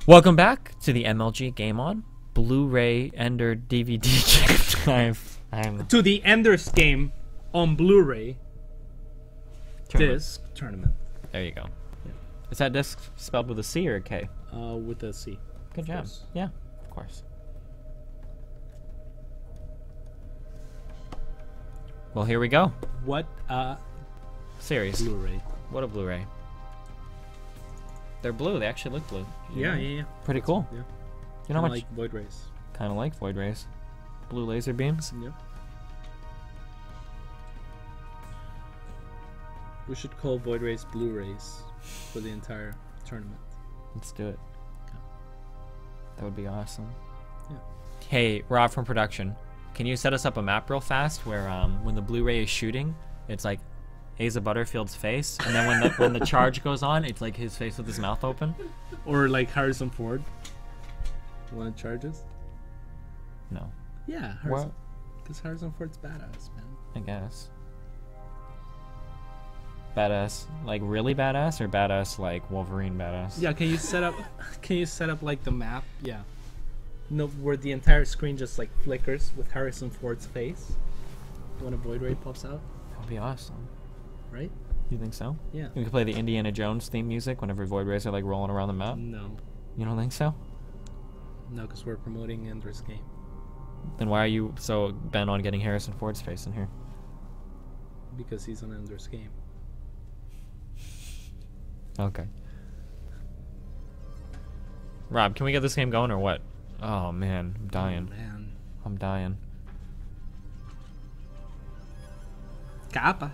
Welcome back to the MLG Game On Blu-ray Ender DVD I'm to the Ender's Game on Blu-ray disc tournament. There you go. Yeah. Is that disc spelled with a C or a K? With a C. Good job. Course. Yeah, of course. Well, here we go. What Series. Blu-ray? What a Blu-ray. They're blue. They actually look blue. Yeah. Pretty cool. Yeah. You know how much? Like Void Rays. Kind of like Void Rays. Blue laser beams. Yeah. We should call Void Rays Blu-rays for the entire tournament. Let's do it. Okay. That would be awesome. Yeah. Hey, Rob from production, can you set us up a map real fast where when the Blu-ray is shooting, it's like Asa Butterfield's face, and then when the charge goes on, it's like his face with his mouth open? Or like Harrison Ford when it charges. No. Yeah, What? Because Harrison Ford's badass, man. I guess. Badass, like really badass, or badass like Wolverine badass? Yeah, can you set up like the map? Yeah. No, where the entire screen just like flickers with Harrison Ford's face when a Void Ray pops out, That would be awesome. right? You think so? Yeah. We could play the Indiana Jones theme music whenever Void Rays are like rolling around the map. No. You don't think so? No, because we're promoting Ender's Game. Then why are you so bent on getting Harrison Ford's face in here? Because he's on Ender's Game. Okay. Rob, can we get this game going or what? Oh man, I'm dying. Oh, man. I'm dying. Kappa.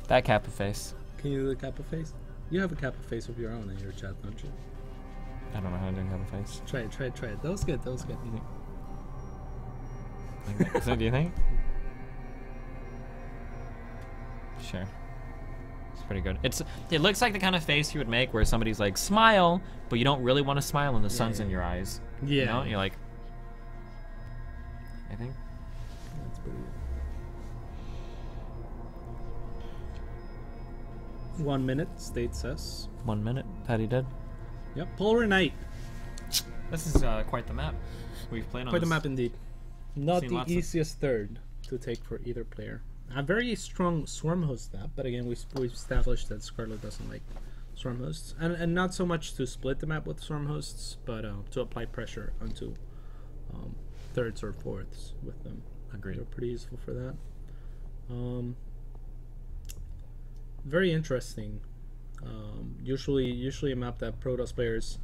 That Kappa face. Can you do the Kappa face? You have a Kappa face of your own in your chat, don't you? I don't know how to do Kappa face. Try it. That was good. So do you think? Sure. It's pretty good. It looks like the kind of face you would make where somebody's like, smile, but you don't really want to smile and the sun's in your eyes. Yeah. You know? You're like, I think. That's pretty good. 1 minute, state says. 1 minute. Patty dead. Yep, Polar Knight. This is quite the map. We've played on Quite a this. map indeed. Not Seen the lots of- easiest third to take for either player. A very strong Swarm host map, but again, we've established that Scarlett doesn't like Swarm hosts. And not so much to split the map with Swarm hosts, but to apply pressure onto thirds or fourths with them. Agreed. They're pretty useful for that. Very interesting. Usually a map that Protoss players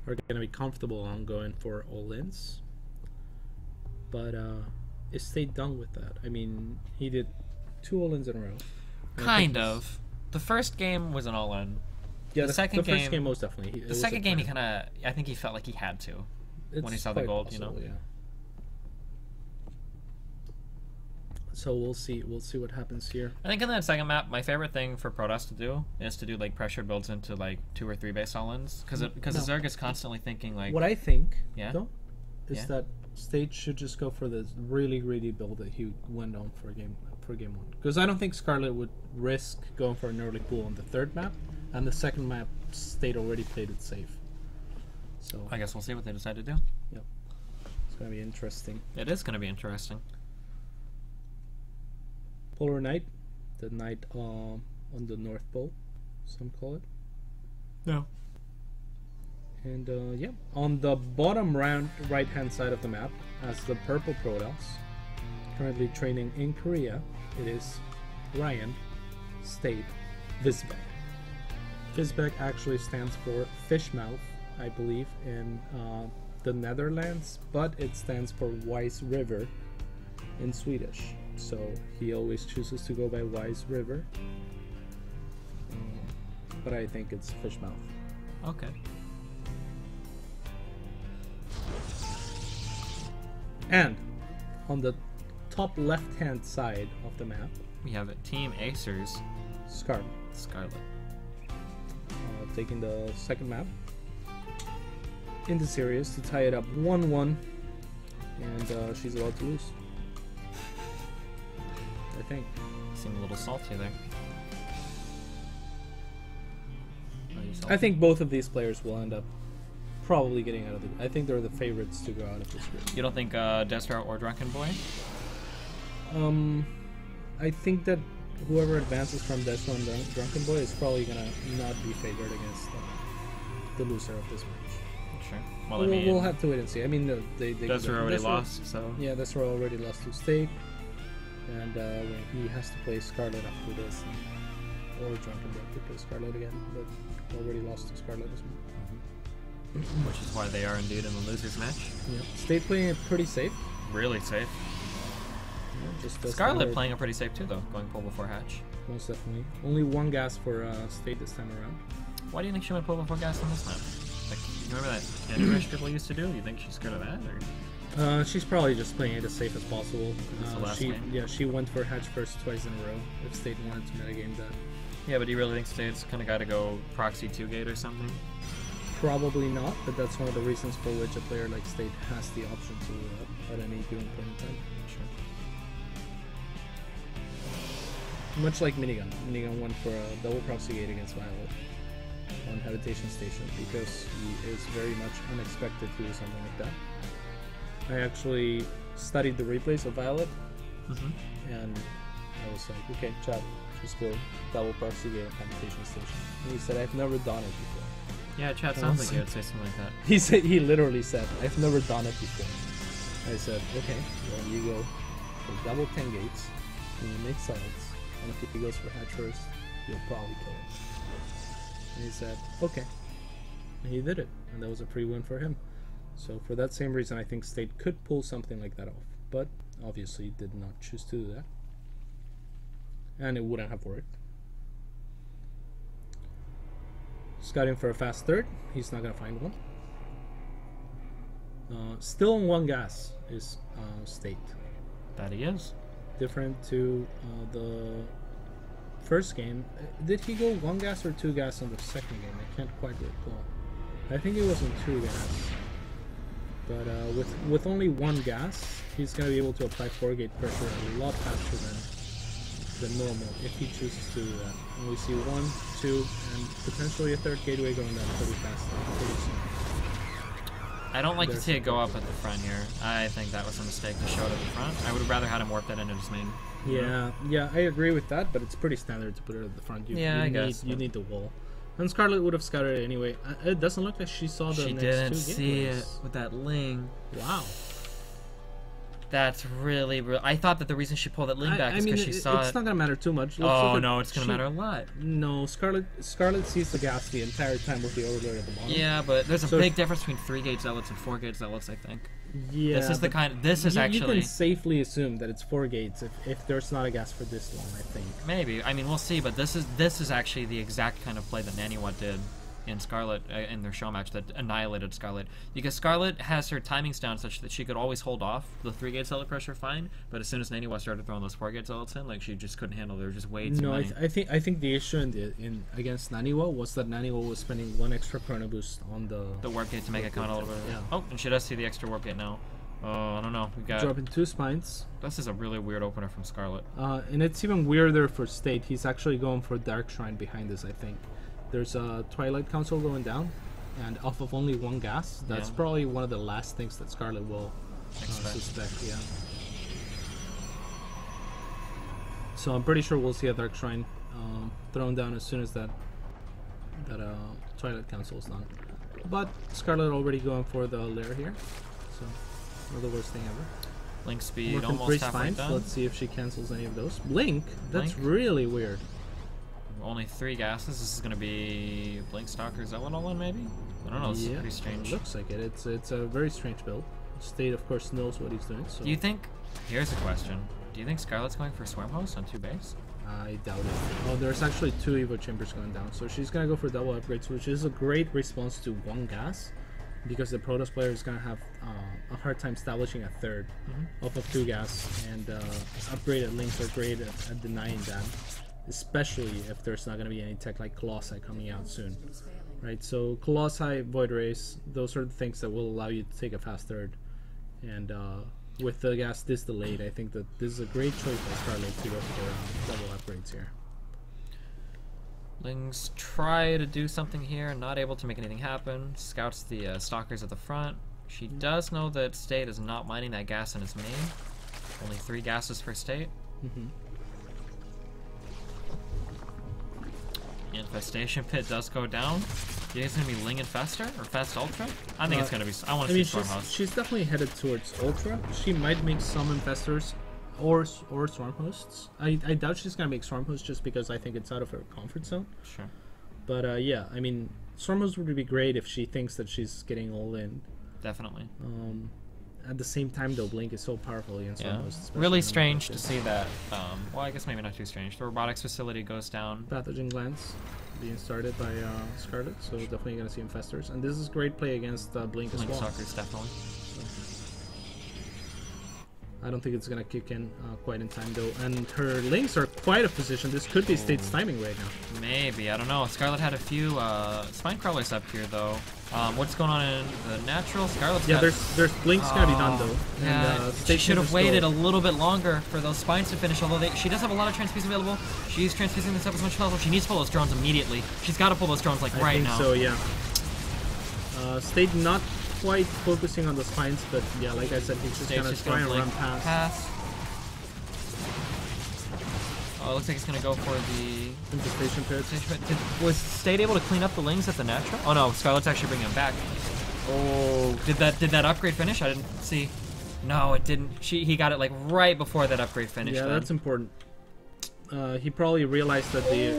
are going to be comfortable on going for all-ins. But it stayed done with that. I mean, he did 2 all-ins in a row. And I think Kind he's- of. The first game was an all-in. Yeah, The second first game- game most definitely. The second game, he kind of, I think he felt like he had to. when he saw the gold, you know? Yeah. So we'll see what happens here. I think in that second map, my favorite thing for Protoss to do is to do like pressure builds into like 2 or 3 base all-ins, because the Zerg is constantly thinking like, What I think, Yeah? though, is Yeah? that Stage should just go for the really greedy build that he went on for game 1. Because I don't think Scarlett would risk going for an early pool on the third map, and the second map State already played it safe. So I guess we'll see what they decide to do. it's gonna be interesting. It is going to be interesting. Polar Knight, the knight on the North Pole, some call it. No. And yeah, on the bottom right hand side of the map, as the purple Protoss, currently training in Korea, it is Ryan, State, Visbek. Visbek actually stands for Fishmouth, I believe, in the Netherlands, but it stands for Wise River in Swedish. So he always chooses to go by Wise River. But I think it's Fishmouth. Okay. And on the top left-hand side of the map, We have a Team Acers, Scarlett, Scarlett. taking the second map in the series to tie it up 1-1, and she's about to lose. I think. Seem a little salty there. I think both of these players will end up probably getting out of the. I think they're the favorites to go out of this group. You don't think Destro or Drunken Boy? I think that whoever advances from Destro and Drunken Boy is probably gonna not be favored against the loser of this match. Sure. Well, I mean, we'll have to wait and see. I mean, they Destro already lost, so yeah, Destro already lost to State, and when he has to play Scarlett after this, or Drunken Boy to play Scarlett again, but already lost to Scarlett as well. Which is why they are indeed in the losers match. Yeah, State playing it pretty safe. Really safe. Yeah, just Scarlett playing it pretty safe too, though, going pull before hatch. Most definitely. Only one gas for State this time around. Why do you think she went pull before gas on this map? Like, you remember that Candy Crush people used to do? You think she's scared of that, or? She's probably just playing it as safe as possible. The last game? Yeah, she went for hatch first twice in a row. If State wanted to metagame that. Yeah, but do you really think State's kind of got to go proxy 2-gate or something? Probably not, but that's one of the reasons for which a player like State has the option to at any given point in time. Sure. Much like Minigun. Minigun went for a double proxy gate against Violet on Habitation Station because he is very much unexpected to do something like that. I actually studied the replays of Violet, and I was like, okay, chat, just go double proxy gate on Habitation Station. And he said, I've never done it before. Yeah, chat sounds like you would say something like that. He literally said, I've never done it before. I said, okay, well you go for double 10 gates, and you make sides, and if he goes for hatch first, you'll probably kill him. And he said, okay. And he did it, and that was a free win for him. So for that same reason, I think State could pull something like that off, but obviously did not choose to do that. And it wouldn't have worked. Scouting for a fast third. He's not going to find one. Still on one gas is State. That he is. Different to the first game. Did he go one gas or two gas on the second game? I can't quite recall. I think it was on two gas. But with only one gas, he's going to be able to apply 4-gate pressure a lot faster than normal if he chooses to do that. And we see 1, 2, and potentially a third gateway going down pretty fast, pretty soon. I don't like to see it go up at the front here. I think that was a mistake to show it at the front. I would have rather had him warp that into his main. Yeah, I agree with that, but it's pretty standard to put it at the front. I guess. You need the wall. And Scarlett would have scouted it anyway. It doesn't look like she saw the next two gateways. She didn't see it with that ling. Wow. That's really, I thought that the reason she pulled that ling back is because she saw it. It's not gonna matter too much. Oh no, it's gonna matter a lot. No, Scarlett sees the gas the entire time with the overlord at the bottom. Yeah, but there's a big difference between 3-gate zealots and 4-gate zealots, I think. Yeah. This is the kind. This is actually. You can safely assume that it's 4 gates if there's not a gas for this long. I think. Maybe. I mean, we'll see. But this is actually the exact kind of play that Naniwa did in Scarlett in their show match that annihilated Scarlett, because Scarlett has her timings down such that she could always hold off the 3-gate zealot pressure fine, but as soon as Naniwa started throwing those 4-gate zealots in, like, she just couldn't handle. There were just way too many. I think the issue in against Naniwa was that Naniwa was spending 1 extra chrono boost on the warp gate to make it count a little bit. Yeah. Oh, and she does see the extra warp gate now. Oh, I don't know. We got dropping 2 spines. This is a really weird opener from Scarlett. And it's even weirder for State. He's actually going for Dark Shrine behind this, I think. There's a Twilight Council going down, and off of only 1 gas. That's probably one of the last things that Scarlett will suspect. Yeah. So I'm pretty sure we'll see a Dark Shrine thrown down as soon as that Twilight Council is done. But Scarlett already going for the lair here, so not the worst thing ever. Link speed almost halfway done. Let's see if she cancels any of those. Blink? That's really weird. Only 3 gases. This is going to be Blink Stalker Zealot all in, maybe? I don't know. It's pretty strange. It looks like it. It's a very strange build. State, of course, knows what he's doing. So. Do you think... Here's a question. Do you think Scarlett's going for Swarm Host on 2 base? I doubt it. Oh, there's actually 2 Evo Chambers going down. So she's going to go for double upgrades, which is a great response to 1 gas, because the Protoss player is going to have a hard time establishing a third off of 2 gas, and upgraded links are great at denying that, especially if there's not going to be any tech like Colossi coming out soon, right? So Colossi, Void Rays, those are the things that will allow you to take a fast third, and with the gas this delayed, I think that this is a great choice by Scarlett to go for double upgrades here. Lings try to do something here, not able to make anything happen. Scouts the stalkers at the front. She does know that State is not mining that gas in his main. Only 3 gases per State. The infestation pit does go down. Do you think it's gonna be Ling Infester or Fest Ultra? I think it's gonna be. I want to see Stormhost. She's definitely headed towards Ultra. She might make some Infestors or Stormhosts. I doubt she's gonna make Stormhosts just because I think it's out of her comfort zone. Sure. But yeah, I mean, Stormhosts would be great if she thinks that she's getting all in. Definitely. At the same time, though, Blink is so powerful against Stormhosts. Really strange to see that. Well, I guess maybe not too strange. The robotics facility goes down. Pathogen glands being started by Scarlett, so definitely gonna see Infestors. And this is great play against Blink as well. Stalkers, definitely. I don't think it's gonna kick in quite in time though, and her links are quite a position. This could be State's timing right now. Maybe, I don't know. Scarlett had a few spine crawlers up here though. What's going on in the natural? Scarlett's got... there's Blink's gonna be done though. Yeah, and, she should have waited a little bit longer for those spines to finish. Although she does have a lot of transfuse available. She's transfusing this up as much as possible. She needs to pull those drones immediately. She's got to pull those drones like right now. So yeah. State not quite focusing on the spines, but yeah, like I said, he's just gonna try and run past. Oh, it looks like he's gonna go for the infestation pit. Was State able to clean up the Lings at the natural? Oh no, Scarlett's actually bringing him back. Oh, did that upgrade finish? I didn't see. No, it didn't. He got it like right before that upgrade finished. Yeah, that's important. He probably realized that the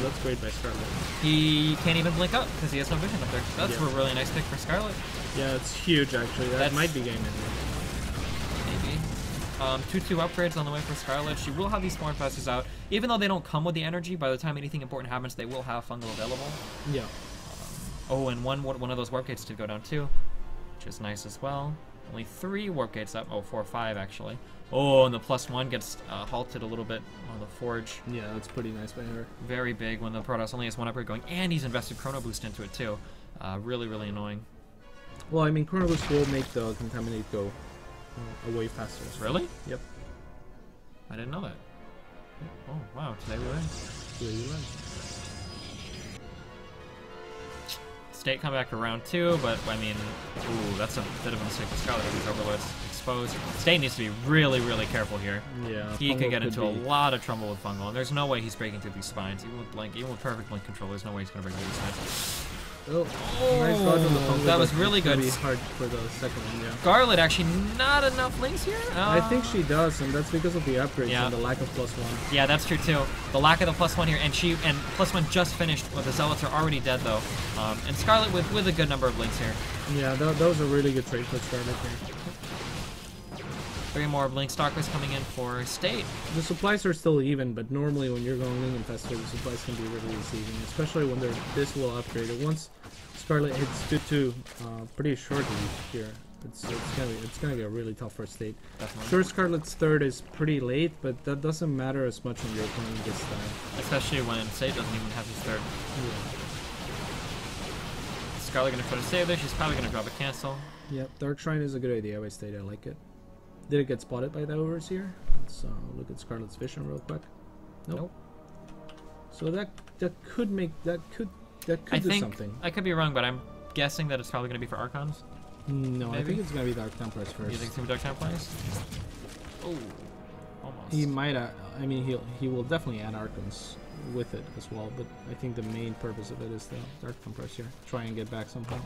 that's great by Scarlett. He can't even blink up because he has no vision up there. That's a really nice pick for Scarlett. Yeah, it's huge actually. That might be game ending. Maybe. 2-2 upgrades on the way for Scarlett. She will have these Spawn Fasters out. Even though they don't come with the energy, by the time anything important happens, they will have Fungal available. Yeah. Oh, and one of those warp gates did go down too, which is nice as well. Only 3 warp gates up. Oh, 4 or 5 actually. Oh, and the +1 gets halted a little bit on the Forge. Yeah, that's pretty nice by her. Very big when the Protoss only has 1 upgrade going, and he's invested Chrono Boost into it too. Really, really annoying. Well, I mean, Chrono Boost will make the Contaminate go away faster. Really? Yep. I didn't know that. Oh, wow. Today we learned. Today we learned. State come back for round 2, but I mean, ooh, that's a bit of a mistake for Scarlett. These overlords exposed. State needs to be really, really careful here. Yeah. He could get into a lot of trouble with Fungal, and there's no way he's breaking through these spines. Even with Blink, even with perfect Blink control, there's no way he's gonna break through these spines. Oh, nice dodge on the Fungal. That was really good. It's gonna be hard for the second one, yeah. Scarlett actually not enough links here? I think she does, and that's because of the upgrades and the lack of +1. Yeah, that's true too. The lack of the +1 here, and +1 just finished. Well, the Zealots are already dead though. And Scarlett with a good number of links here. Yeah, that was a really good trade for Scarlett here. 3 more Blink Stalkers coming in for State. The supplies are still even, but normally when you're going Ling Infestor, the supplies can be really deceiving, especially when they're this well upgraded. Once Scarlett hits 2-2 pretty shortly here, it's gonna get really tough for State. Definitely. Sure, Scarlett's 3rd is pretty late, but that doesn't matter as much when you're playing this style. Especially when State doesn't even have his 3rd. Yeah. Scarlett gonna try to save this. She's probably gonna drop a cancel. Yep, Dark Shrine is a good idea by State. I like it. Did it get spotted by the Overseer? Let's look at Scarlett's vision real quick. Nope. So that could make do something. I could be wrong, but I'm guessing that it's probably gonna be for Archons. No, Maybe? I think it's gonna be Dark Templars first. You think it's gonna be Dark Templars? Oh, almost. He might. I mean, he will definitely add Archons with it as well. But I think the main purpose of it is the Dark Templars here. Try and get back somehow.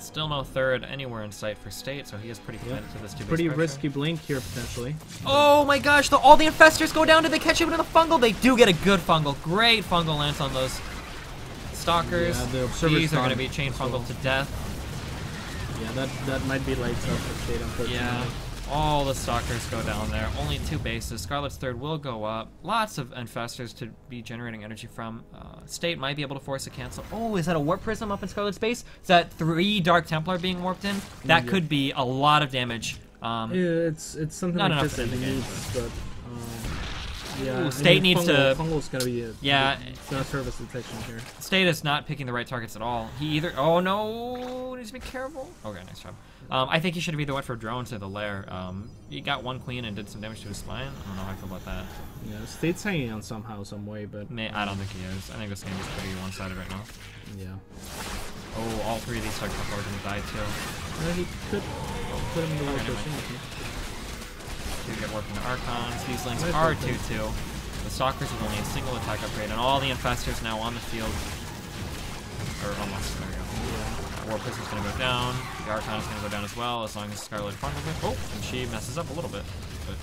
Still no 3rd anywhere in sight for State, so he is pretty committed to this 2-base Pretty pressure. risky Blink here potentially. Oh my gosh! All the Infestors go down. Did they catch him in the Fungal? They do get a good Fungal. Great Fungal lance on those Stalkers. Yeah, These are going to be chain Fungal to death. Yeah, that might be lights out for State, unfortunately. Yeah, all the Stalkers go down there. Only 2 bases. Scarlett's 3rd will go up. Lots of Infestors to be generating energy from. State might be able to force a cancel. Oh, is that a Warp Prism up in Scarlett's base? Is that 3 Dark Templar being warped in? That could be a lot of damage. Yeah, it's something not like enough this to that end the game. needs, but Yeah, Ooh, State needs to. Fungal's gonna be it's gonna serve as detection here. State is not picking the right targets at all. He either. Oh no! Needs to be careful. Okay, nice job. I think he should have either went for drones or the lair. He got one queen and did some damage to his spine. I don't know how I feel about that. Yeah, State's hanging on somehow, some way, but I don't think he is. I think this game is pretty one-sided right now. yeah. Oh, all three of these targets are gonna die too. He could put him in the low Okay, position. You get working the Archons. These links are 2-2. The Stalkers with only a single attack upgrade, and all the Infestors now on the field. Or almost, there we go. War Prison's gonna go down. The Archon is gonna go down as well, as long as Scarlett fumbles it. Oh, and she messes up a little bit. But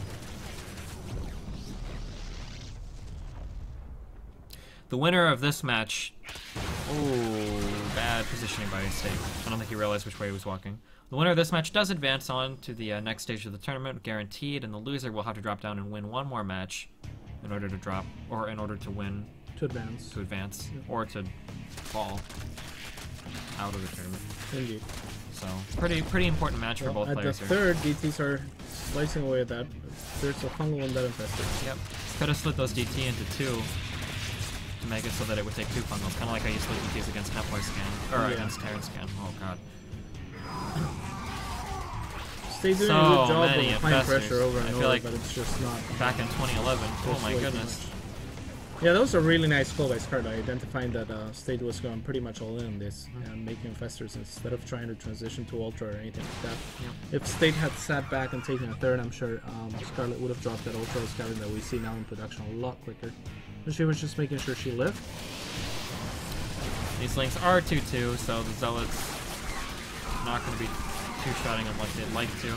the winner of this match. Oh, bad positioning by State. I don't think he realized which way he was walking. The winner of this match does advance on to the next stage of the tournament, guaranteed, and the loser will have to drop down and win one more match in order to drop, or in order to win. To advance. To advance, or to fall out of the tournament. Indeed. So, pretty important match for both players At here. the third, DTs are slicing away at that. There's a fungal and that infested. Yep. Could have split those DT into two to make it so that it would take two fungals, kind of like how you split DTs against Templars Scan, or against Terran Scan. Oh god. Stay doing a good job of applying pressure over and over, but it's just not. Back in 2011. Oh my goodness. Yeah, that was a really nice call by Scarlett, identifying that State was going pretty much all in on this and making Infestors instead of trying to transition to Ultra or anything like that. Yeah. If State had sat back and taken a third, I'm sure Scarlett would have dropped that Ultra Scouting that we see now in production a lot quicker. But she was just making sure she lived. These links are 2-2, so the Zealots not going to be two-shotting them like they'd like to.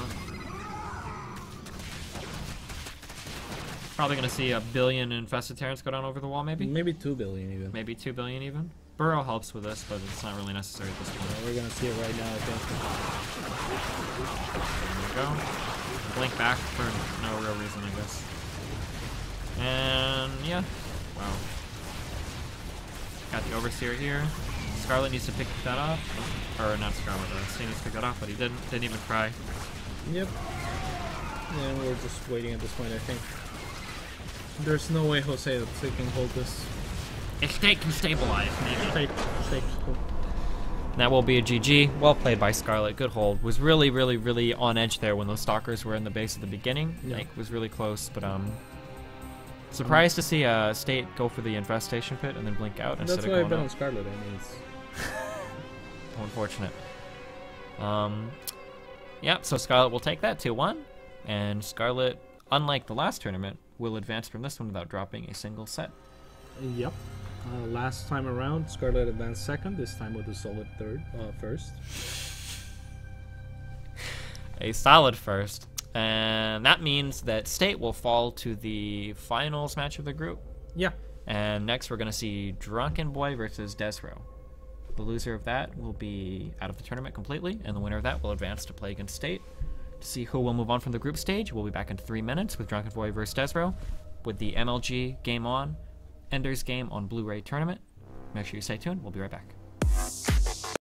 Probably going to see 1 billion infested Terrans go down over the wall, maybe? Maybe 2 billion even. Maybe 2 billion even. Burrow helps with this, but it's not really necessary at this point. Yeah, we're going to see it right now, I think. There we go. Blink back for no real reason, I guess. And yeah. Wow. Got the Overseer here. Scarlett needs to pick that up. Or not Scarlett, State needs to pick that up, but he didn't even try. Yep. And we're just waiting at this point, I think. There's no way Jose can hold this. If State can stabilize, maybe. State. Cool. That will be a GG. Well played by Scarlett. Good hold. Was really, really, really on edge there when those Stalkers were in the base at the beginning. Yeah. Like, was really close, but surprised to see State go for the infestation pit and then blink out instead of going out. That's why I've been on Scarlett. I mean, it's unfortunate. Yeah, so Scarlett will take that 2-1, and Scarlett, unlike the last tournament, will advance from this one without dropping a single set. Yep. Last time around, Scarlett advanced second. This time with a solid first. A solid first. And that means that State will fall to the finals match of the group. Yeah. And next we're going to see Drunken Boy versus Desro. The loser of that will be out of the tournament completely, and the winner of that will advance to play against State. To see who will move on from the group stage, we'll be back in 3 minutes with Drunken Boy versus Desro, with the MLG game on, Ender's game on Bluray tournament. Make sure you stay tuned. We'll be right back.